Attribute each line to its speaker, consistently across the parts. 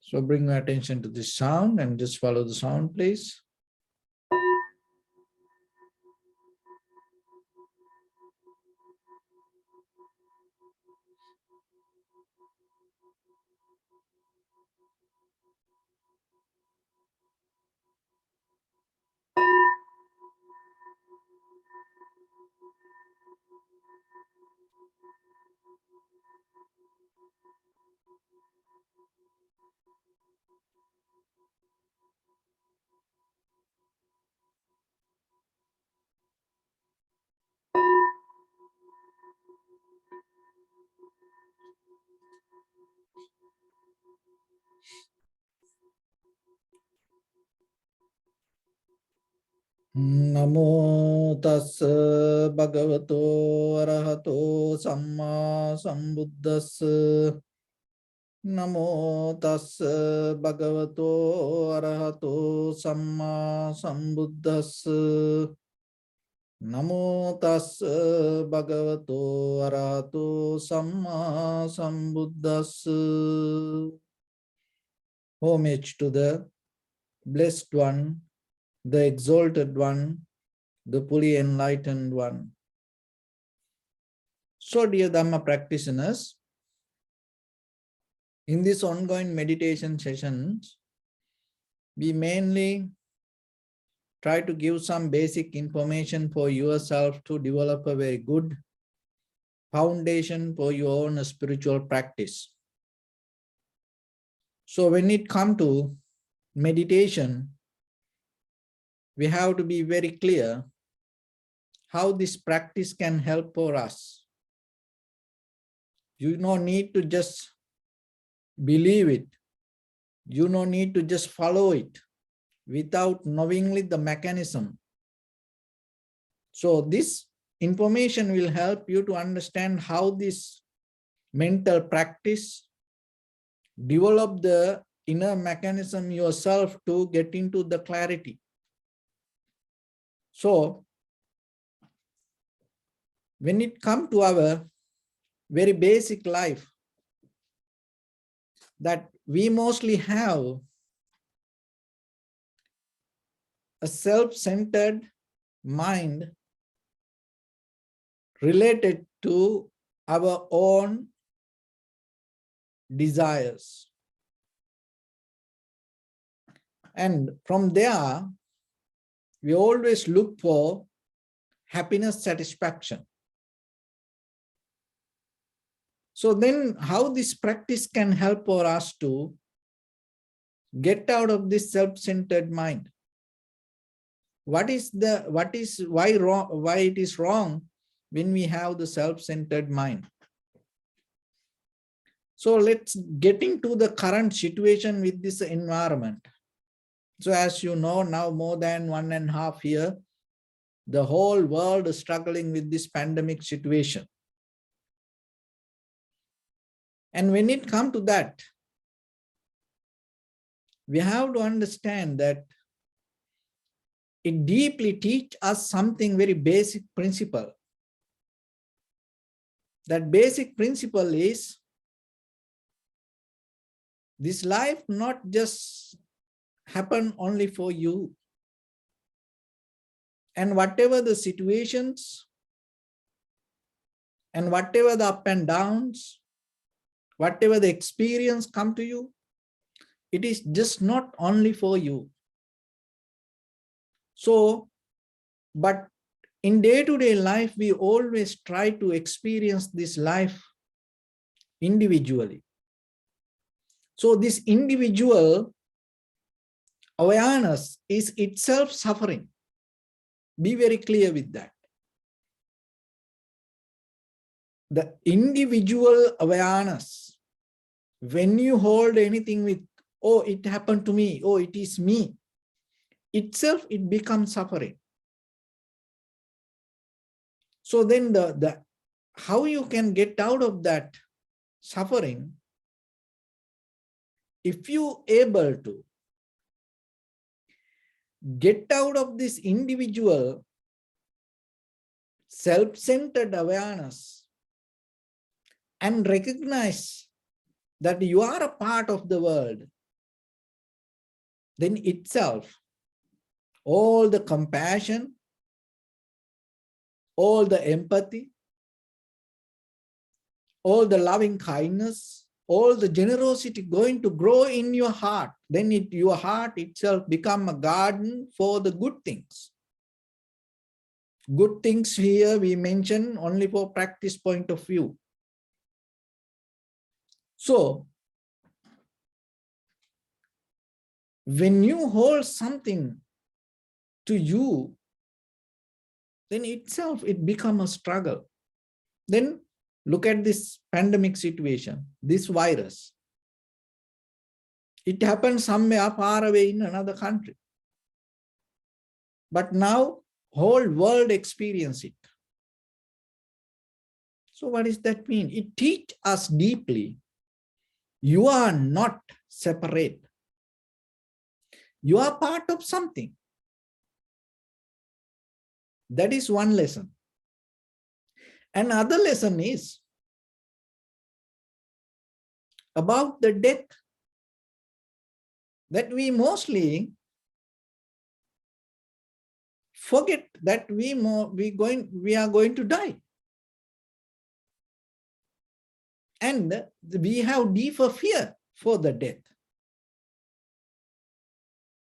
Speaker 1: So bring your attention to this sound and just follow the sound, please. Namo tassa bhagavato arahato samma sambuddhassa. Namo tassa bhagavato arahato samma sambuddhassa. Namo tassa bhagavato arahato samma sambuddhassa. Homage to the blessed one, the exalted one, the fully enlightened one. So, dear Dharma practitioners, in this ongoing meditation sessions, we mainly try to give some basic information for yourself to develop a very good foundation for your own spiritual practice. So when it comes to meditation, we have to be very clear how this practice can help for us. You don't need to just believe it. You don't need to just follow it without knowingly the mechanism. So this information will help you to understand how this mental practice develop the inner mechanism yourself to get into the clarity. So when it comes to our very basic life, that we mostly have a self-centered mind related to our own desires. And from there, we always look for happiness, satisfaction. So then how this practice can help for us to get out of this self-centered mind? Why it is wrong when we have the self-centered mind? So let's get into the current situation with this environment. So as you know, now more than 1.5 years, the whole world is struggling with this pandemic situation. And when it comes to that, we have to understand that it deeply teaches us something very basic principle. That basic principle is this life not just happen only for you. And whatever the situations and whatever the up and downs, whatever the experience come to you, it is just not only for you. So, but in day-to-day life, we always try to experience this life individually. So this individual awareness is itself suffering. Be very clear with that. The individual awareness, when you hold anything with, oh, it happened to me, oh, it is me, itself, it becomes suffering. So then how you can get out of that suffering, if you able to get out of this individual self-centered awareness and recognize that you are a part of the world, then itself, all the compassion, all the empathy, all the loving kindness, all the generosity going to grow in your heart. Then your heart itself become a garden for the good things. Good things here we mention only for practice point of view. So, when you hold something to you, then itself it becomes a struggle. Then look at this pandemic situation, this virus. It happened somewhere far away in another country. But now whole world experience it. So what does that mean? It teaches us deeply. You are not separate. You are part of something. That is one lesson. Another lesson is about the death, that we mostly forget that we are going to die. And we have deeper fear for the death.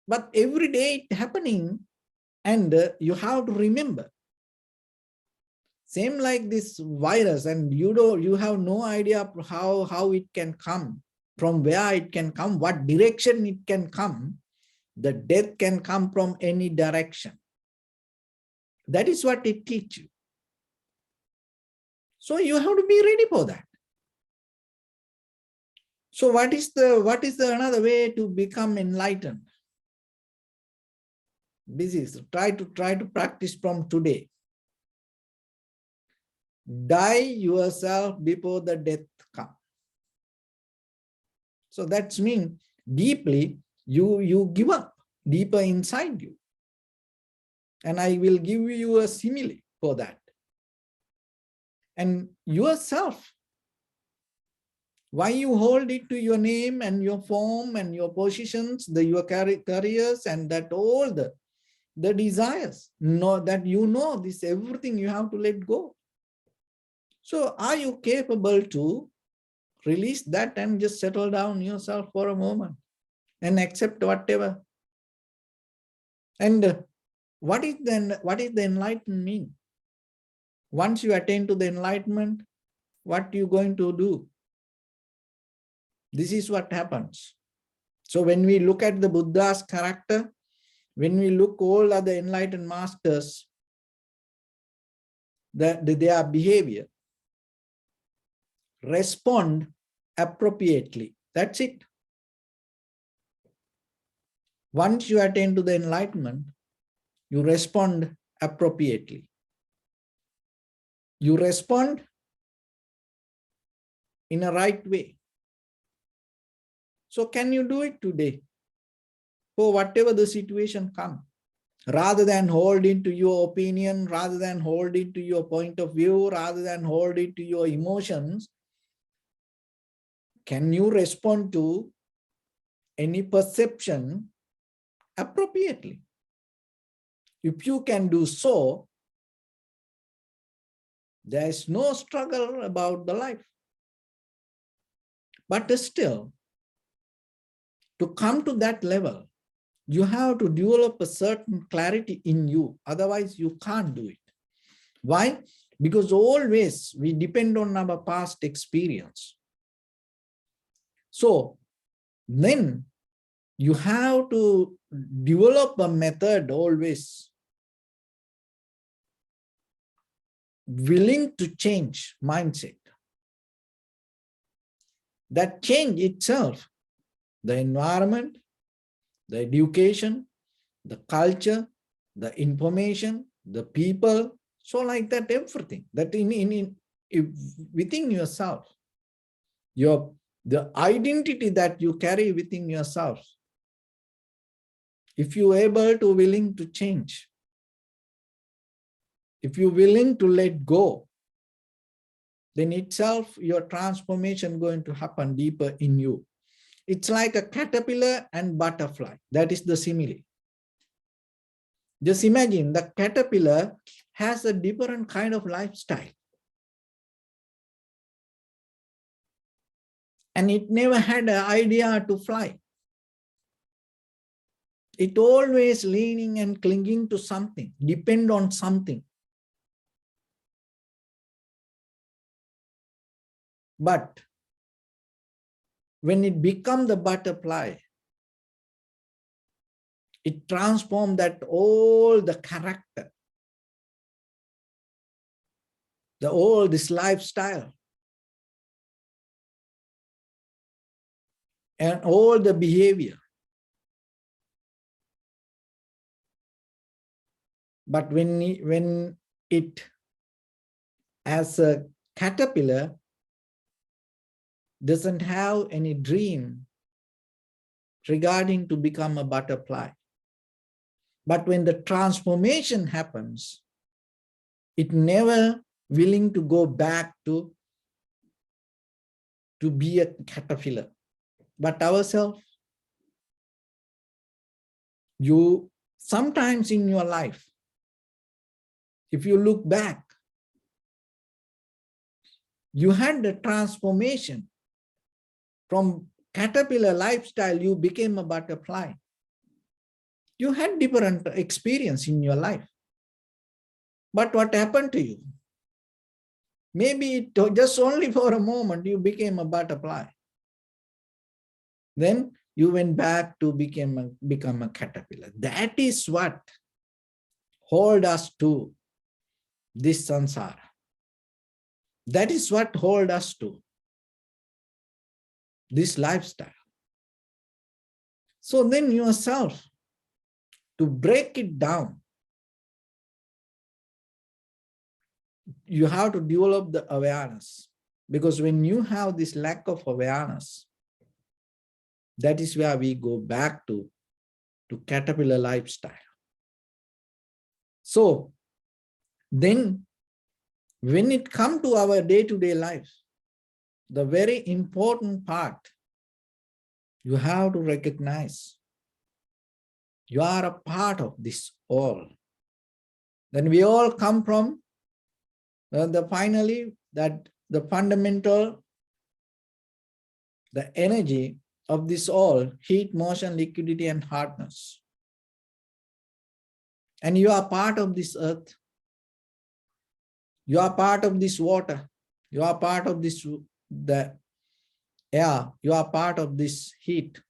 Speaker 1: But every day it happening, and you have to remember. Same like this virus, and you have no idea how it can come, from where it can come, what direction it can come. The death can come from any direction. That is what it teaches you. So you have to be ready for that. So what is the another way to become enlightened? This is try to practice from today. Die yourself before the death comes. So that means deeply you give up deeper inside you. And I will give you a simile for that. And yourself, why you hold it to your name and your form and your positions, your careers, and that all the desires, that this everything you have to let go. So are you capable to release that and just settle down yourself for a moment and accept whatever? And what is the enlightenment mean? Once you attain to the enlightenment, what you going to do? This is what happens. So when we look at the Buddha's character, when we look all other enlightened masters, their behavior, respond appropriately. That's it. Once you attain to the enlightenment, you respond appropriately. You respond in a right way. So can you do it today? For whatever the situation comes, rather than hold into your opinion, rather than hold into your point of view, rather than hold into your emotions, can you respond to any perception appropriately? If you can do so, there is no struggle about the life. But still, to come to that level, you have to develop a certain clarity in you. Otherwise, you can't do it. Why? Because always we depend on our past experience. So then you have to develop a method always willing to change mindset. That change itself, the environment, the education, the culture, the information, the people, so like that, everything that within yourself, the identity that you carry within yourself, if you're able to willing to change, if you're willing to let go, then itself your transformation going to happen deeper in you. It's like a caterpillar and butterfly. That is the simile. Just imagine the caterpillar has a different kind of lifestyle. And it never had an idea to fly. It always leaning and clinging to something, depend on something. But when it becomes the butterfly, it transforms that all the character, all this lifestyle, and all the behavior. But when it as a caterpillar doesn't have any dream regarding to become a butterfly. But when the transformation happens, it never willing to go back to be a caterpillar. But ourselves, you sometimes in your life, if you look back, you had the transformation from caterpillar lifestyle, you became a butterfly. You had different experience in your life. But what happened to you? Maybe it just only for a moment you became a butterfly. Then you went back to become a caterpillar. That is what hold us to this samsara. That is what hold us to this lifestyle. So then yourself, to break it down, you have to develop the awareness. Because when you have this lack of awareness, that is where we go back to caterpillar lifestyle. So then when it comes to our day-to-day life, the very important part, you have to recognize you are a part of this all. Then we all come from finally that the fundamental, the energy of this all, heat, motion, liquidity, and hardness. And you are part of this earth. You are part of this water. You are part of this, the air. You are part of this heat.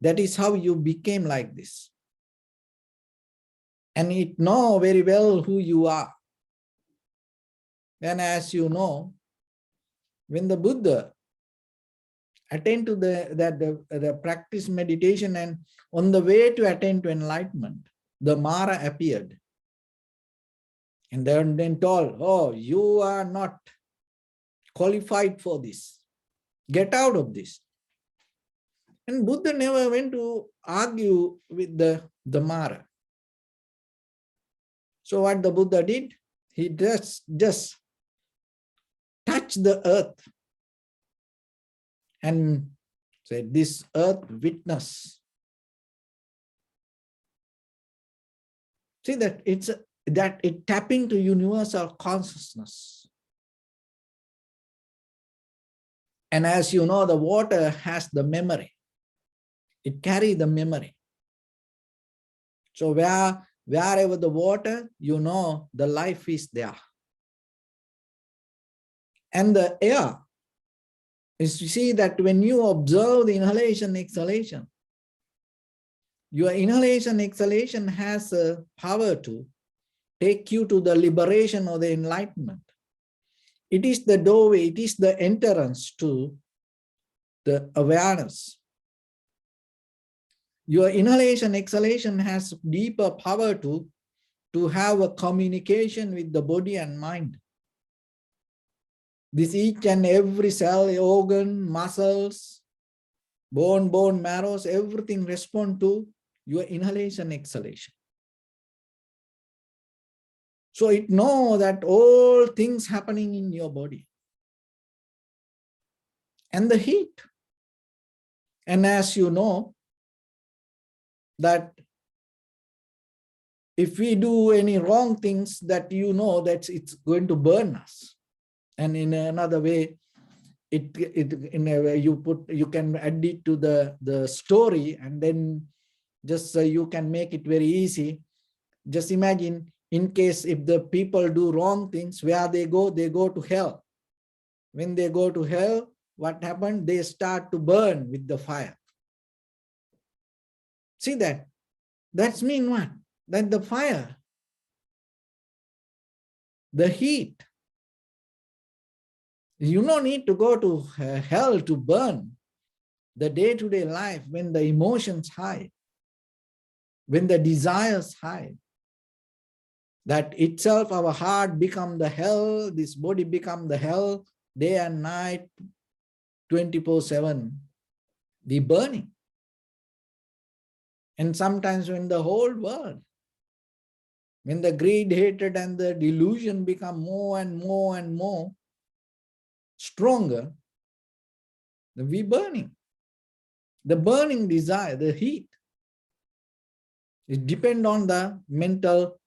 Speaker 1: That is how you became like this. And it know very well who you are. And as you know, when the Buddha attained to the practice meditation, and on the way to attain to enlightenment, the Mara appeared. And then told, oh, you are not qualified for this. Get out of this. And Buddha never went to argue with the Mara. So what the Buddha did, he just touched the earth and said, this earth witness. See that it tapping to universal consciousness. And as you know, the water has the memory. It carries the memory. So wherever the water, you know, the life is there. And the air is, you see that when you observe the inhalation, exhalation, your inhalation, exhalation has a power to take you to the liberation or the enlightenment. It is the doorway, it is the entrance to the awareness. Your inhalation, exhalation has deeper power to have a communication with the body and mind. This each and every cell, organ, muscles, bone marrows, everything respond to your inhalation, exhalation. So it knows that all things happening in your body. And the heat. And as you know, that if we do any wrong things, that you know that it's going to burn us. And in another way, in a way you can add it to the story, and then just you can make it very easy. Just imagine, in case if the people do wrong things, where they go to hell. When they go to hell, what happened? They start to burn with the fire. See that? That's mean what? That the fire, the heat, you don't need to go to hell to burn. The day-to-day life, when the emotions high, when the desires high, that itself our heart become the hell, this body become the hell, day and night, 24/7, we burning. And sometimes when the whole world, when the greed, hatred, and the delusion become more and more and more stronger, we burning. The burning desire, the heat, it depends on the mental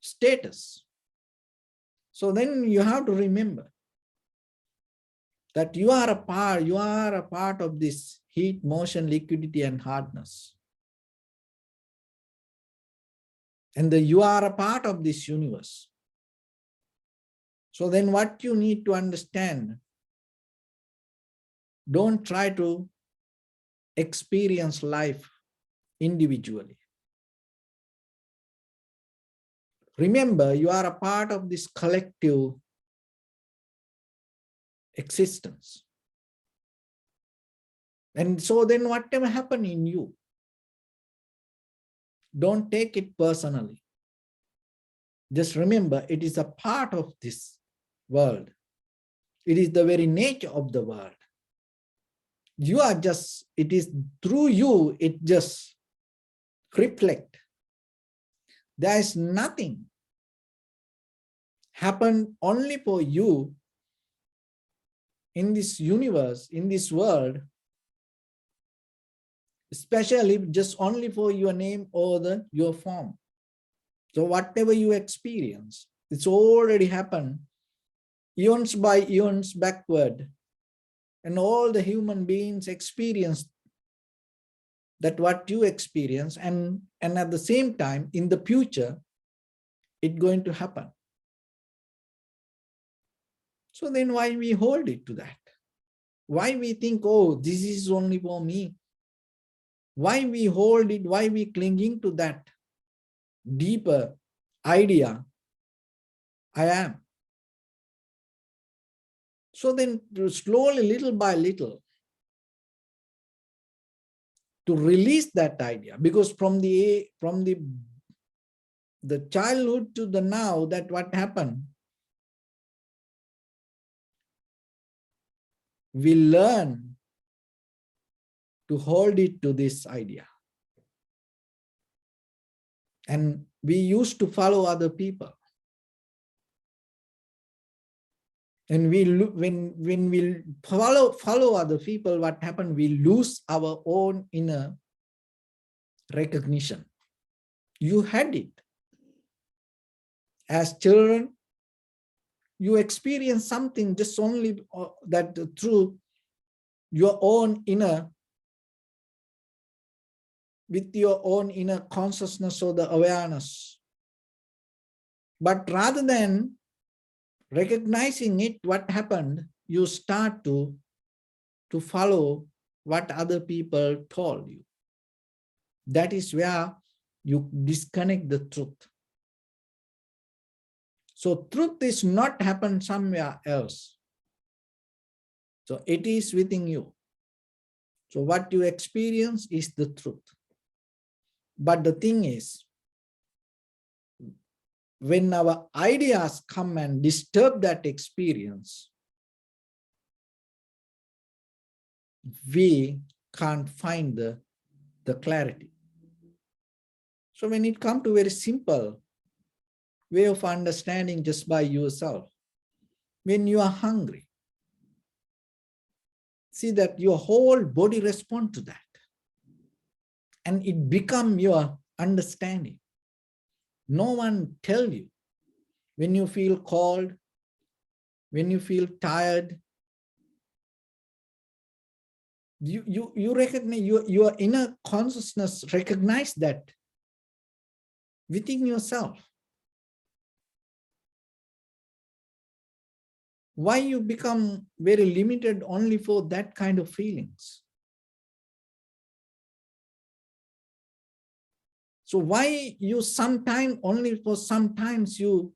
Speaker 1: status. So then you have to remember that you are a part of this heat, motion, liquidity, and hardness. And you are a part of this universe. So then what you need to understand, don't try to experience life individually. Remember, you are a part of this collective existence. And so then whatever happens in you, don't take it personally. Just remember, it is a part of this world. It is the very nature of the world. You are just, it is through you, it just reflect. There is nothing happen only for you in this universe, in this world, especially just only for your name or your form. So whatever you experience, it's already happened eons by eons backward. And all the human beings experience that what you experience, and at the same time, in the future, it's going to happen. So then why we hold it to that? Why we think, oh, this is only for me? Why we hold it? Why we clinging to that deeper idea, I am? So then slowly, little by little, to release that idea, because from the childhood to the now, that what happened, we learn to hold it to this idea. And we used to follow other people. And when we follow other people, what happened? We lose our own inner recognition. You had it. As children, you experience something just only that through your own inner, with your own inner consciousness or the awareness. But rather than recognizing it, what happened? You start to follow what other people told you. That is where you disconnect the truth. So truth is not happen somewhere else. So it is within you. So what you experience is the truth. But the thing is, when our ideas come and disturb that experience, we can't find the clarity. So when it comes to very simple way of understanding just by yourself, when you are hungry, see that your whole body responds to that. And it becomes your understanding. No one tells you when you feel cold, when you feel tired. You recognize, your inner consciousness recognize that within yourself. Why you become very limited only for that kind of feelings? So why you sometimes, only for sometimes you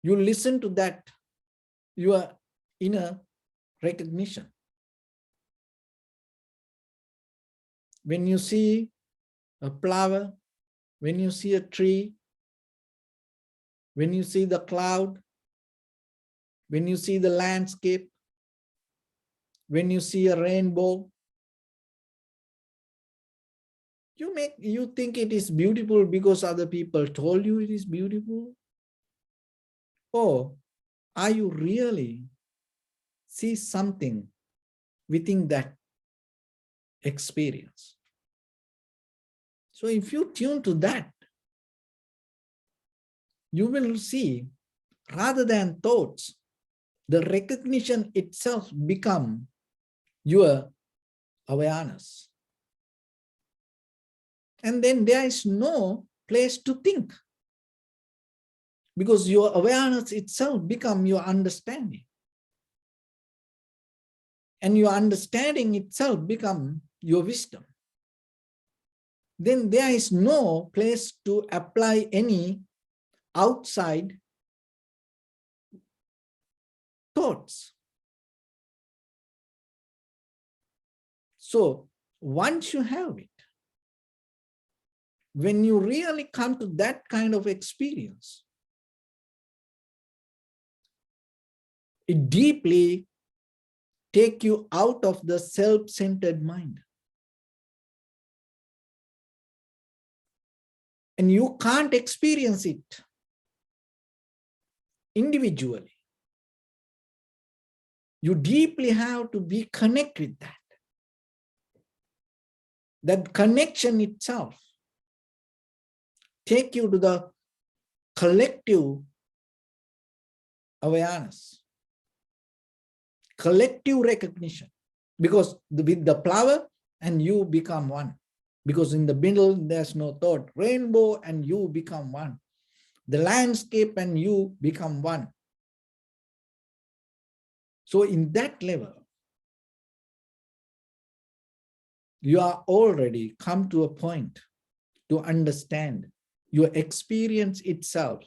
Speaker 1: listen to that, your inner recognition? When you see a flower, when you see a tree, when you see the cloud, when you see the landscape, when you see a rainbow, you think it is beautiful because other people told you it is beautiful? Or are you really see something within that experience? So if you tune to that, you will see, rather than thoughts, the recognition itself become your awareness. And then there is no place to think, because your awareness itself become your understanding. And your understanding itself become your wisdom. Then there is no place to apply any outside thoughts. So once you have it, when you really come to that kind of experience, it deeply takes you out of the self-centered mind. And you can't experience it individually. You deeply have to be connected with that. That connection itself take you to the collective awareness, collective recognition, because with the flower and you become one. Because in the middle, there's no thought. Rainbow and you become one. The landscape and you become one. So in that level, you are already come to a point to understand your experience itself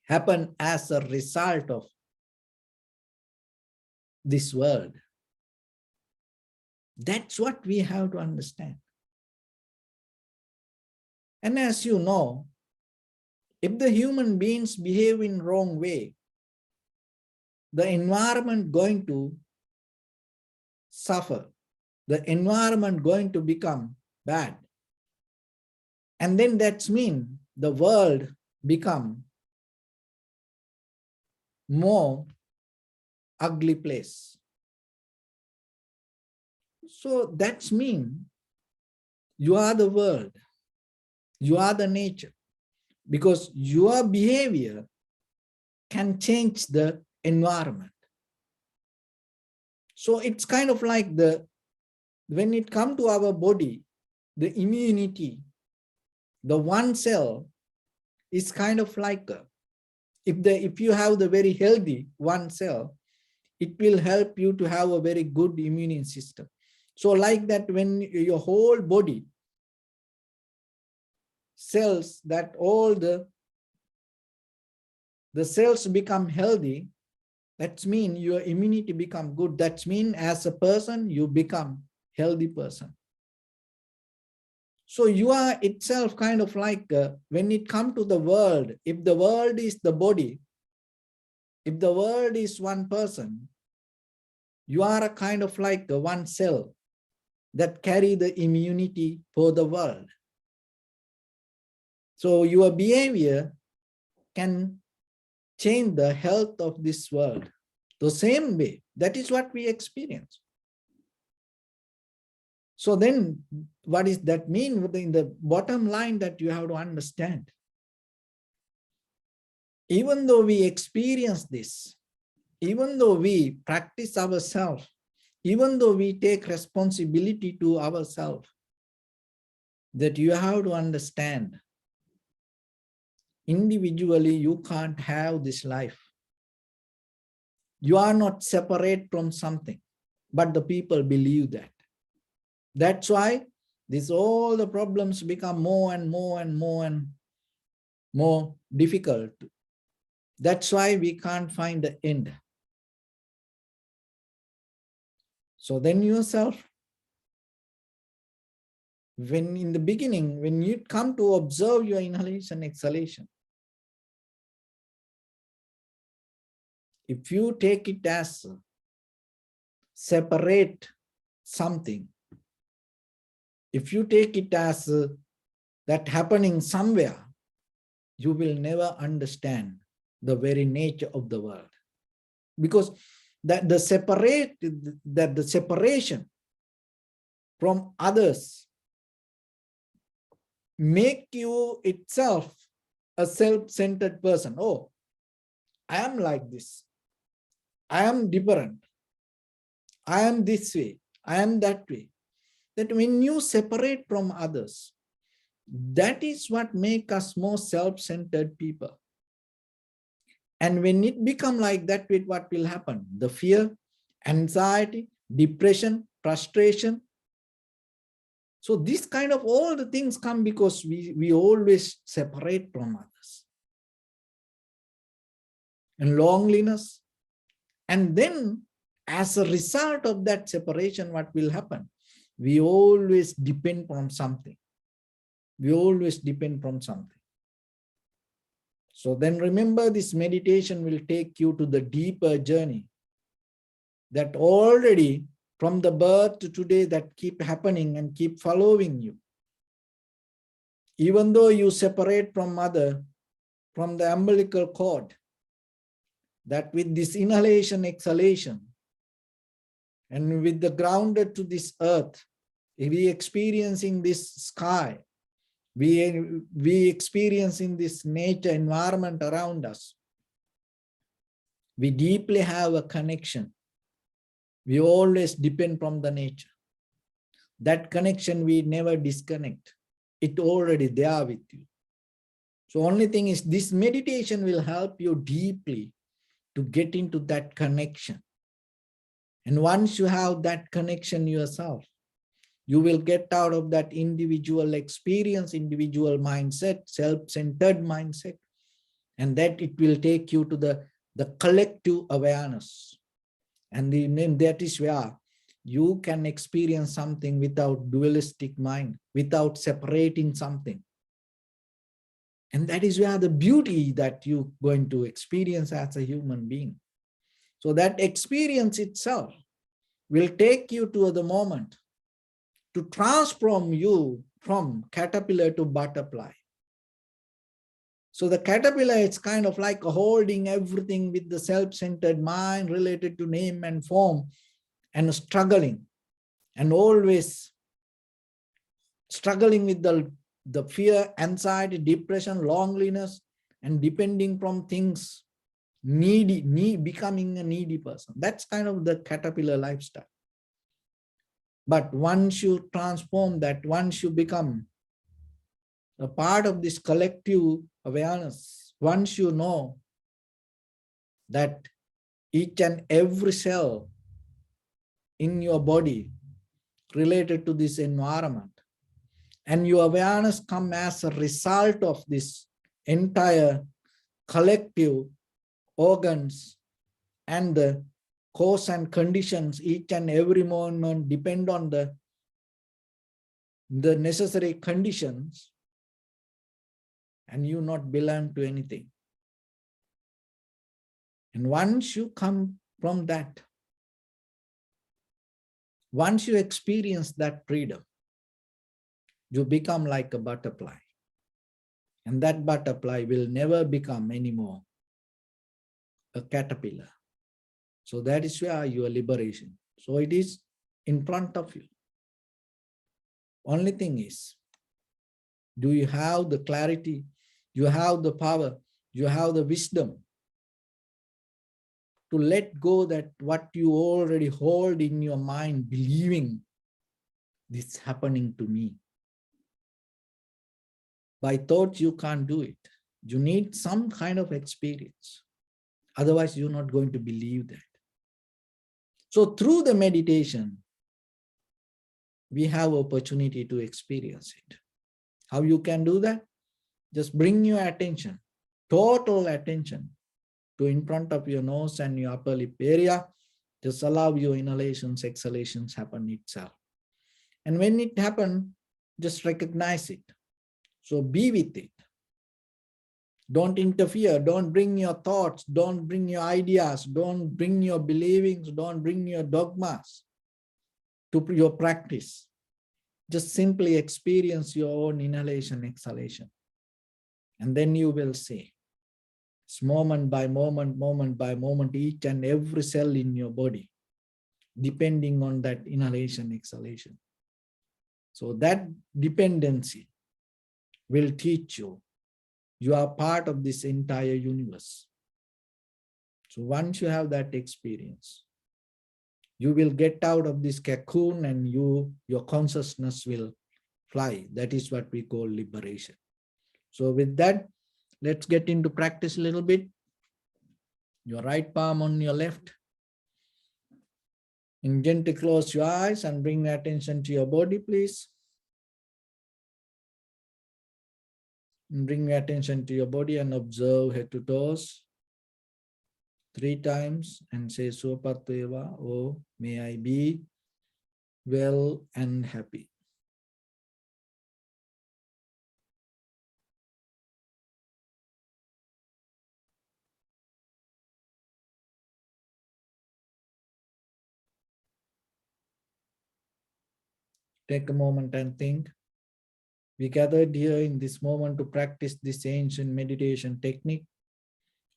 Speaker 1: happen as a result of this world. That's what we have to understand. And as you know, if the human beings behave in wrong way, the environment going to suffer. The environment going to become bad. And then that's mean the world become more ugly place. So that's mean you are the world. You are the nature. Because your behavior can change the environment. So it's kind of like when it comes to our body, the immunity, the one cell is kind of like if you have the very healthy one cell, it will help you to have a very good immune system. So like that, when your whole body cells, that all the cells become healthy, that means your immunity become good. That means as a person, you become healthy person. So you are itself kind of like, when it comes to the world, if the world is the body, if the world is one person, you are a kind of like the one cell that carry the immunity for the world. So your behavior can change the health of this world. The same way, that is what we experience. So then what does that mean? In the bottom line that you have to understand, even though we experience this, even though we practice ourselves, even though we take responsibility to ourselves, that you have to understand, individually you can't have this life. You are not separate from something, but the people believe that. That's why all the problems become more and more and more and more difficult. That's why we can't find the end. So then yourself, when in the beginning, when you come to observe your inhalation, exhalation, if you take it as separate something, if you take it as that happening somewhere, you will never understand the very nature of the world. Because the separation from others make you itself a self-centered person. Oh, I am like this. I am different. I am this way. I am that way. That when you separate from others, that is what makes us more self-centered people. And when it becomes like that, what will happen? The fear, anxiety, depression, frustration. So this kind of all the things come because we always separate from others. And loneliness. And then as a result of that separation, what will happen? We always depend on something. We always depend on something. So then remember, this meditation will take you to the deeper journey that already from the birth to today that keep happening and keep following you. Even though you separate from mother, from the umbilical cord, that with this inhalation, exhalation, and with the grounded to this earth, we experiencing this sky, we experiencing this nature environment around us. We deeply have a connection. We always depend from the nature. That connection we never disconnect. It already there with you. So only thing is this meditation will help you deeply to get into that connection. And once you have that connection yourself, you will get out of that individual experience, individual mindset, self-centered mindset, and that it will take you to the collective awareness. And then that is where you can experience something without dualistic mind, without separating something. And that is where the beauty that you're going to experience as a human being. So that experience itself will take you to the moment to transform you from caterpillar to butterfly. So the caterpillar is kind of like holding everything with the self-centered mind related to name and form and struggling and always struggling with the fear, anxiety, depression, loneliness, and depending from things, becoming a needy person. That's kind of the caterpillar lifestyle. But once you transform that, once you become a part of this collective awareness, once you know that each and every cell in your body related to this environment, and your awareness comes as a result of this entire collective organs and the cause and conditions, each and every moment depend on the necessary conditions, and you not belong to anything. And once you come from that, once you experience that freedom, you become like a butterfly. And that butterfly will never become anymore a caterpillar. So that is where your liberation. So it is in front of you. Only thing is, do you have the clarity? You have the power. You have the wisdom to let go that what you already hold in your mind, believing this happening to me. By thought, you can't do it. You need some kind of experience. Otherwise, you're not going to believe that. So through the meditation, we have opportunity to experience it. How you can do that? Just bring your attention, total attention, to in front of your nose and your upper lip area. Just allow your inhalations, exhalations happen itself. And when it happens, just recognize it. So be with it. Don't interfere. Don't bring your thoughts. Don't bring your ideas. Don't bring your believings. Don't bring your dogmas to your practice. Just simply experience your own inhalation, exhalation. And then you will see. It's moment by moment, moment by moment, each and every cell in your body, depending on that inhalation, exhalation. So that dependency will teach you. You are part of this entire universe. So once you have that experience, you will get out of this cocoon and your consciousness will fly. That is what we call liberation. So with that, let's get into practice a little bit. Your right palm on your left. And gently close your eyes and bring attention to your body, please. And bring attention to your body and observe head to toes 3 times and say Sopateva, oh, may I be well and happy. Take a moment and think. We gathered here in this moment to practice this ancient meditation technique.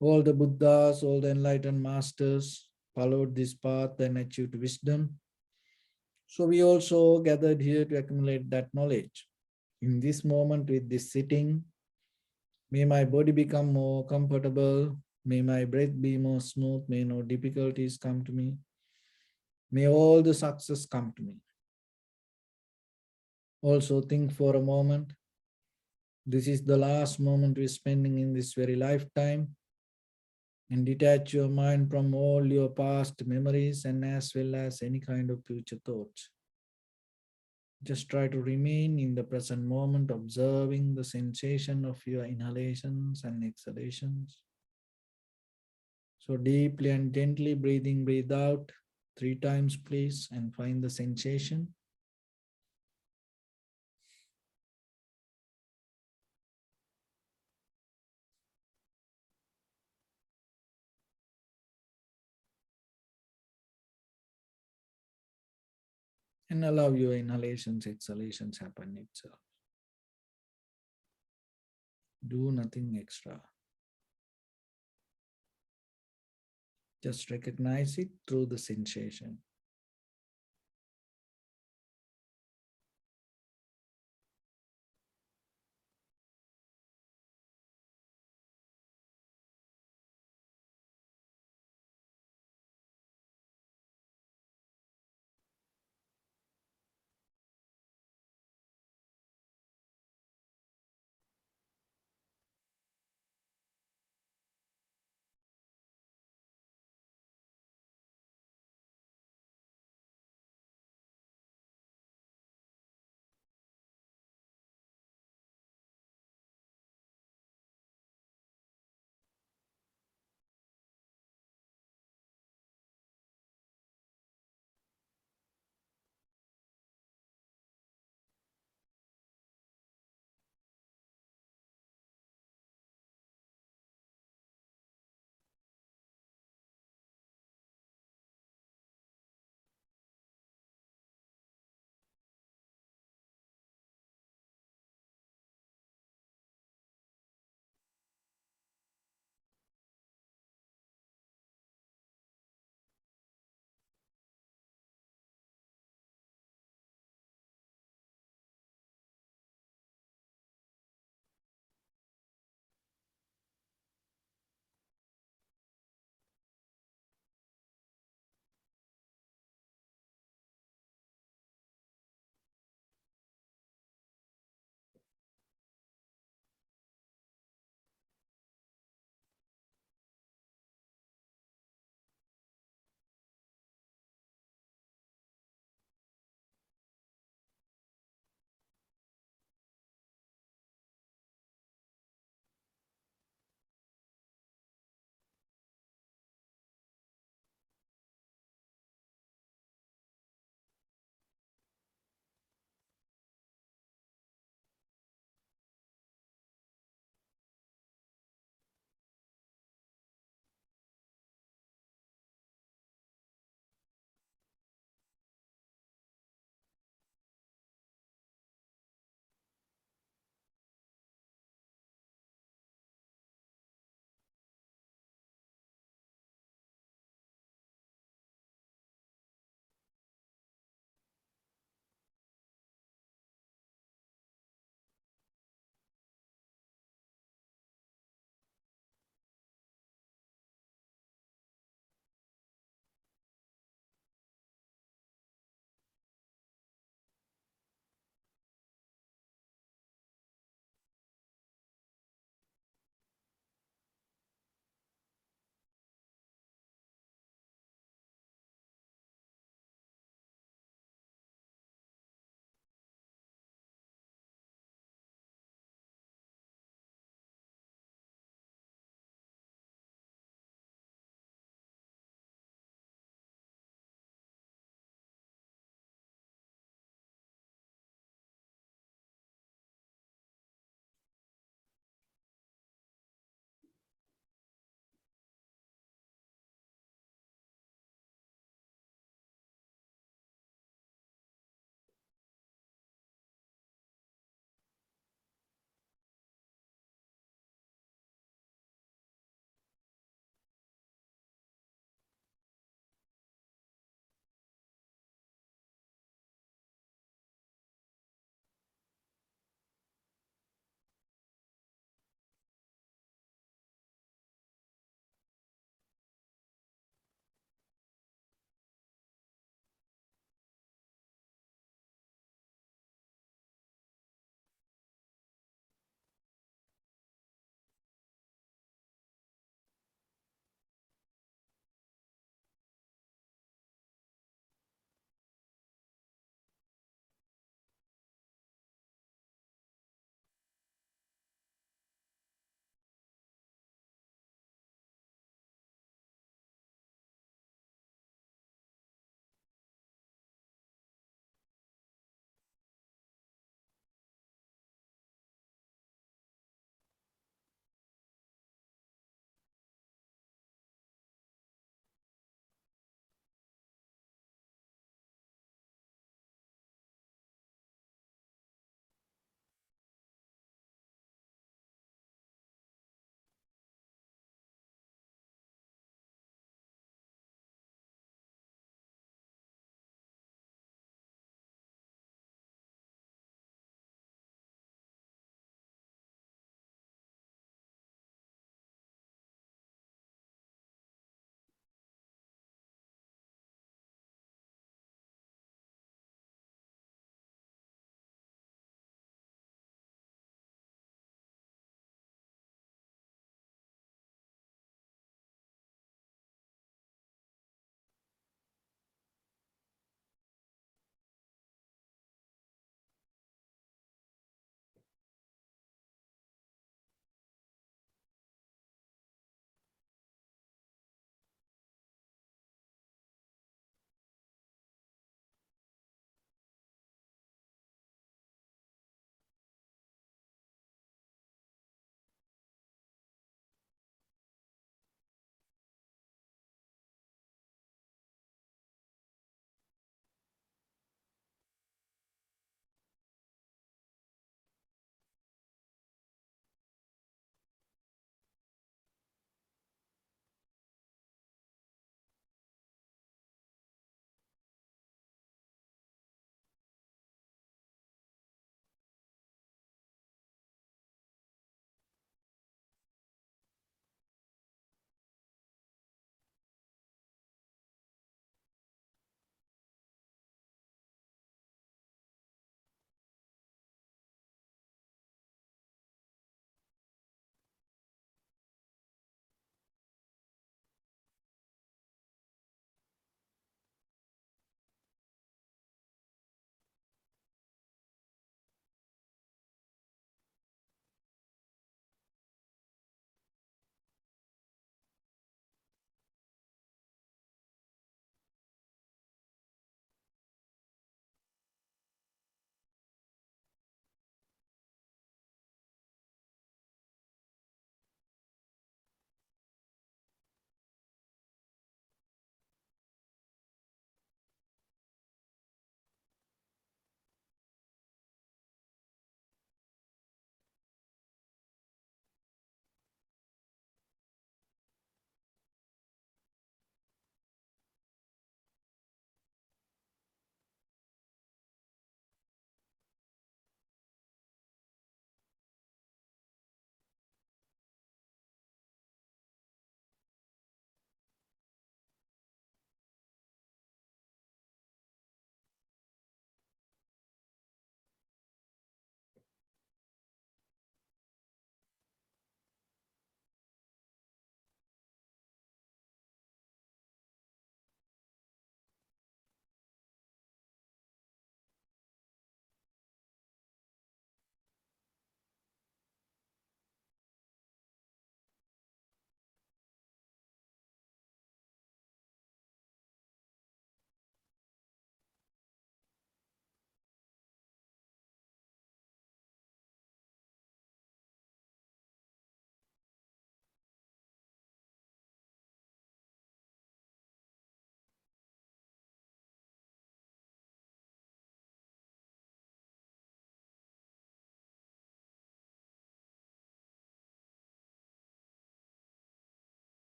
Speaker 1: All the Buddhas, all the enlightened masters followed this path and achieved wisdom. So we also gathered here to accumulate that knowledge. In this moment with this sitting, may my body become more comfortable. May my breath be more smooth. May no difficulties come to me. May all the success come to me. Also think for a moment. This is the last moment we're spending in this very lifetime. And detach your mind from all your past memories and as well as any kind of future thoughts. Just try to remain in the present moment, observing the sensation of your inhalations and exhalations. So deeply and gently breathe out 3 times, please, and find the sensation. And allow your inhalations, exhalations happen itself. Do nothing extra. Just recognize it through the sensation.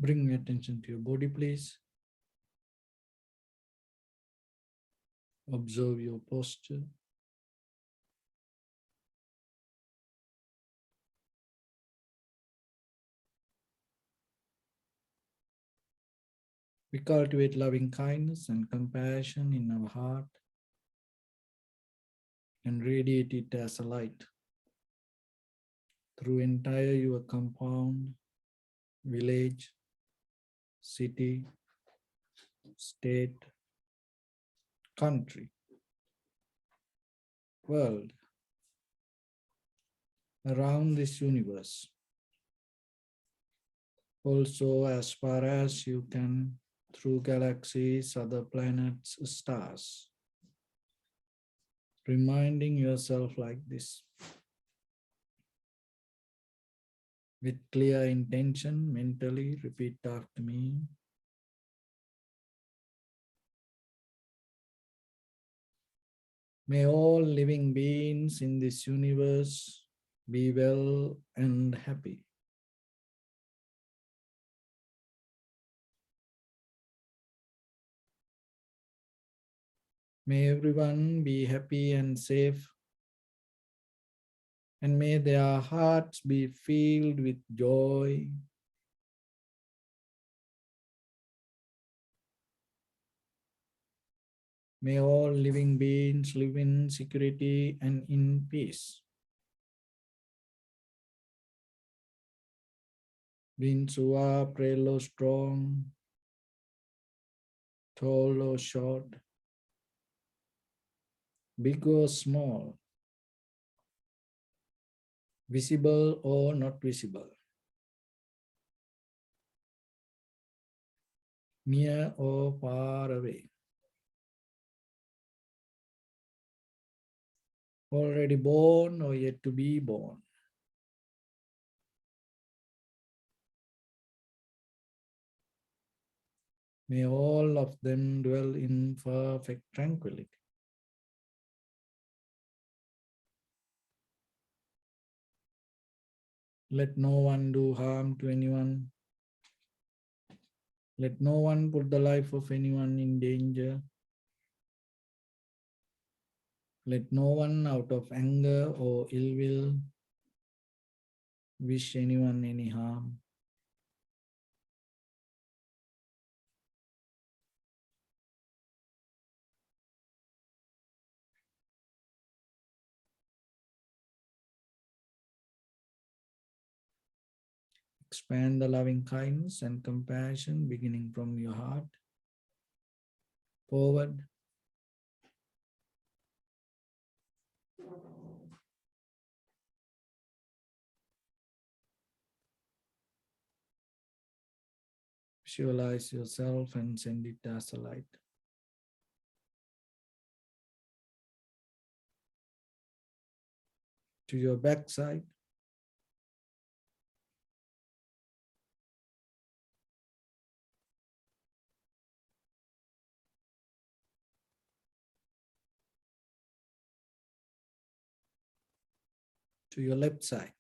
Speaker 1: Bring attention to your body, please. Observe your posture. We cultivate loving kindness and compassion in our heart and radiate it as a light through entire your compound, village, city, state, country, world, around this universe. Also, as far as you can, through galaxies, other planets, stars. Reminding yourself like this. With clear intention, mentally repeat after me. May all living beings in this universe be well and happy. May everyone be happy and safe, and may their hearts be filled with joy. May all living beings live in security and in peace. Beings who are frail or strong, tall or short, big or small, visible or not visible, near or far away, already born or yet to be born. May all of them dwell in perfect tranquility. Let no one do harm to anyone. Let no one put the life of anyone in danger. Let no one out of anger or ill will wish anyone any harm. Expand the loving kindness and compassion beginning from your heart forward. Visualize yourself and send it as a light. To your backside. To your left side.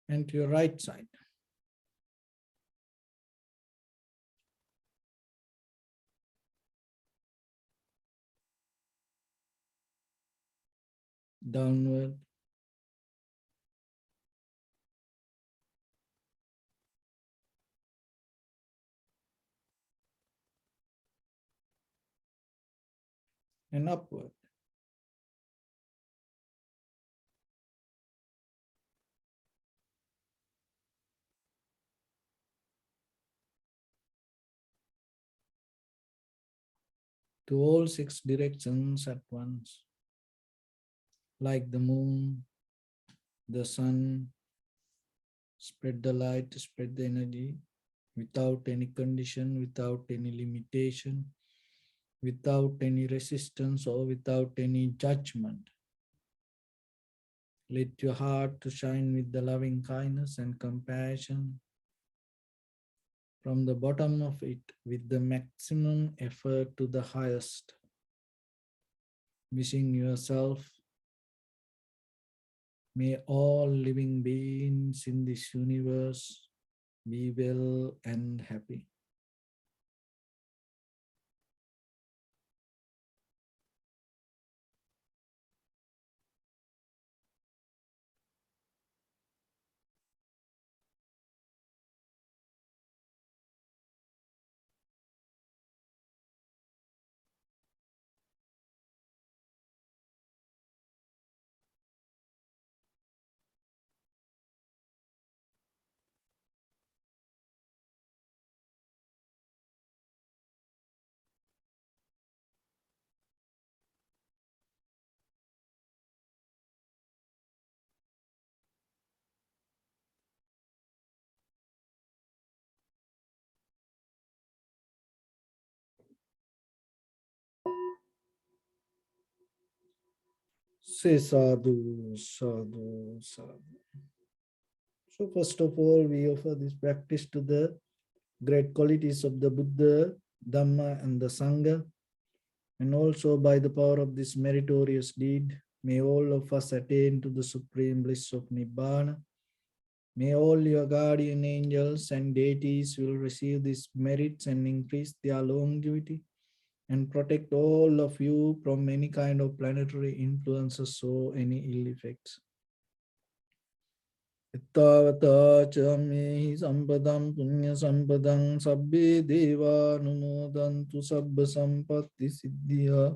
Speaker 1: And to your right side. Downward. And upward. To all 6 directions at once. Like the moon, the sun, spread the light, spread the energy without any condition, without any limitation, without any resistance or without any judgment. Let your heart to shine with the loving kindness and compassion from the bottom of it with the maximum effort to the highest, wishing yourself, may all living beings in this universe be well and happy. Say sadhu, sadhu, sadhu. So first of all, we offer this practice to the great qualities of the Buddha, Dhamma, and the Sangha. And also by the power of this meritorious deed, may all of us attain to the supreme bliss of Nibbana. May all your guardian angels and deities will receive these merits and increase their longevity and protect all of you from any kind of planetary influences or any ill effects. Ittavata chamehi sampadam punya sampadam sabbe deva numodantu sabba sampatti siddhya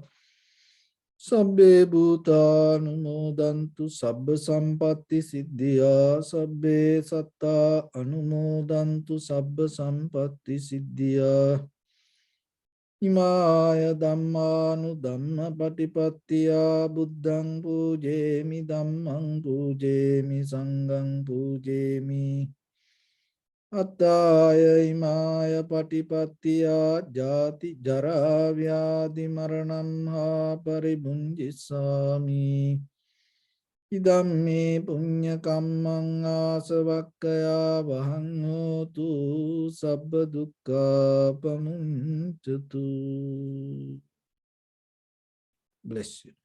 Speaker 1: sabbe bhuta numodantu sabba sampatti siddhya sabbe satta anumodantu sabba sampatti siddhya Imaya dhammanu dhamma patipattiya buddhang pujemi dhammang pujemi sanghang pujemi attaya imaya patipattiya jati jara vyadhi maranam ha paribunjissami idam me punya kammang asavakkaya vahang hotu sabba dukkha pamuncatu. Bless you.